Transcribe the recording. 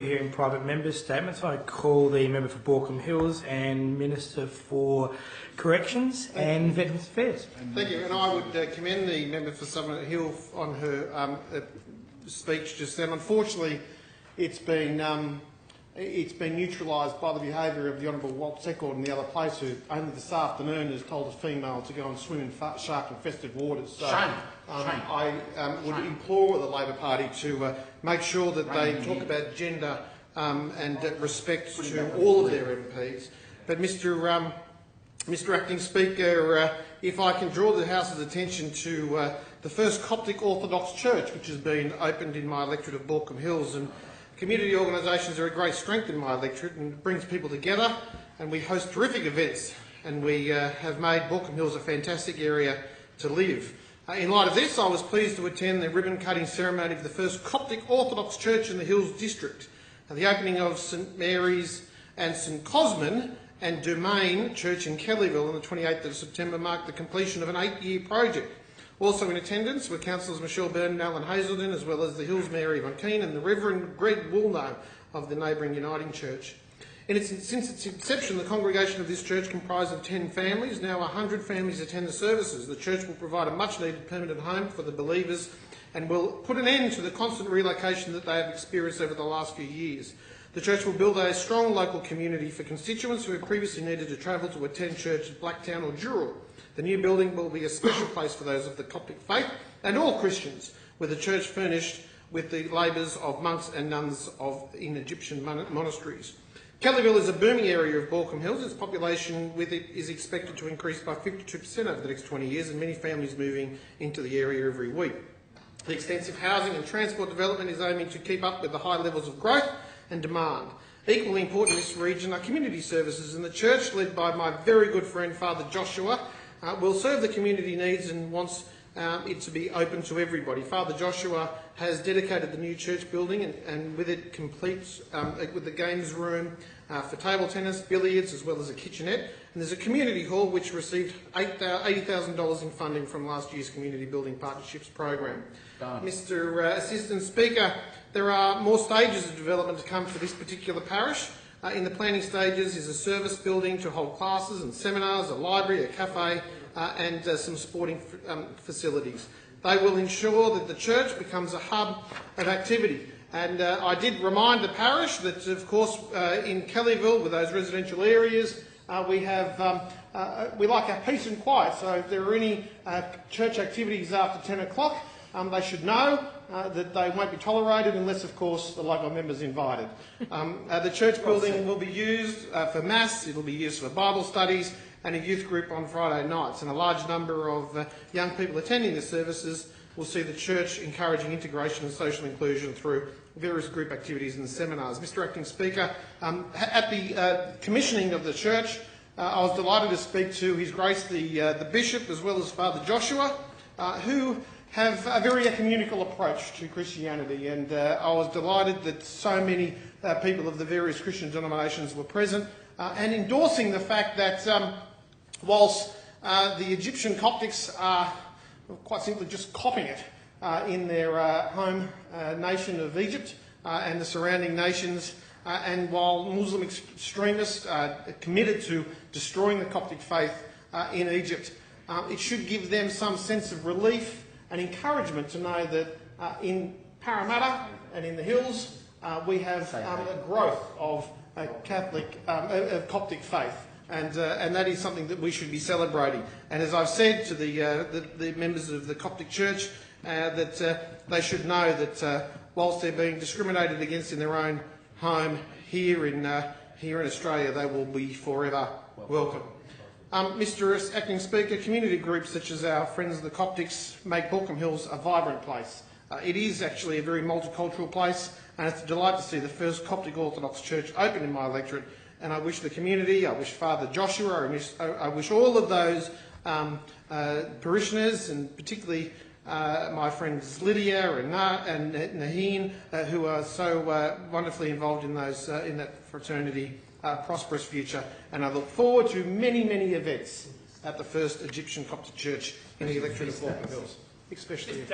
Hearing private members' statements, I call the member for Borkham Hills and Minister for Corrections and Veterans Affairs. Thank you, and I would commend the member for Southern Hill on her speech just then. Unfortunately, it's been neutralised by the behaviour of the Honourable Walt Secord and the other place, who only this afternoon has told a female to go and swim in shark-infested waters. So, Shame. I would implore the Labor Party to make sure that they talk about gender and respect to all of their MPs. But Mr Acting Speaker, if I can draw the House's attention to the first Coptic Orthodox church which has been opened in my electorate of Borkham Hills, and community organisations are a great strength in my electorate and it brings people together, and we host terrific events, and we have made Borkham Hills a fantastic area to live. In light of this, I was pleased to attend the ribbon-cutting ceremony of the first Coptic Orthodox church in the Hills District. The opening of St Mary's and St Cosman and Demian Church in Kellyville on the 28th of September marked the completion of an 8-year project. Also in attendance were Councillors Michelle Byrne and Alan Hazelden, as well as the Hills Mary Von Keen and the Reverend Greg Woolnough of the neighbouring Uniting Church. Since its inception, the congregation of this church comprised of 10 families. Now 100 families attend the services. The church will provide a much-needed permanent home for the believers and will put an end to the constant relocation that they have experienced over the last few years. The church will build a strong local community for constituents who have previously needed to travel to attend church at Blacktown or Dural. The new building will be a special place for those of the Coptic faith and all Christians, with the church furnished with the labours of monks and nuns in Egyptian monasteries. Kellyville is a booming area of Borkham Hills. Its population with it is expected to increase by 52% over the next 20 years, and many families moving into the area every week. The extensive housing and transport development is aiming to keep up with the high levels of growth and demand. Equally important in this region are community services, and the church, led by my very good friend Father Joshua, will serve the community needs and wants it to be open to everybody. Father Joshua has dedicated the new church building and with it completes with the games room for table tennis, billiards, as well as a kitchenette. And there's a community hall which received $80,000 in funding from last year's Community Building Partnerships program. Mr Assistant Speaker, there are more stages of development to come for this particular parish. In the planning stages is a service building to hold classes and seminars, a library, a cafe, and some sporting facilities. They will ensure that the church becomes a hub of activity. And I did remind the parish that, of course, in Kellyville, with those residential areas, we like our peace and quiet. So if there are any church activities after 10 o'clock, they should know that they won't be tolerated unless, of course, the local members invited. The church building will be used for mass, it will be used for Bible studies and a youth group on Friday nights. And a large number of young people attending the services will see the church encouraging integration and social inclusion through various group activities and seminars. Mr Acting Speaker, at the commissioning of the church, I was delighted to speak to His Grace the Bishop as well as Father Joshua, who have a very ecumenical approach to Christianity, and I was delighted that so many people of the various Christian denominations were present and endorsing the fact that whilst the Egyptian Coptics are quite simply just copying it in their home nation of Egypt and the surrounding nations, and while Muslim extremists are committed to destroying the Coptic faith in Egypt, it should give them some sense of relief and encouragement to know that in Parramatta and in the Hills we have a growth of Coptic faith, and that is something that we should be celebrating. And as I've said to the members of the Coptic Church, that they should know that whilst they're being discriminated against in their own home here in Australia, they will be forever welcome. Mr Acting Speaker, community groups such as our friends the Coptics make Borkham Hills a vibrant place. It is actually a very multicultural place, and it's a delight to see the first Coptic Orthodox church open in my electorate. And I wish the community, I wish Father Joshua, I wish all of those parishioners, and particularly my friends Lydia and Naheen, who are so wonderfully involved in that fraternity, prosperous future. And I look forward to many, many events at the first Egyptian Coptic church in the electorate of Borkham Hills, especially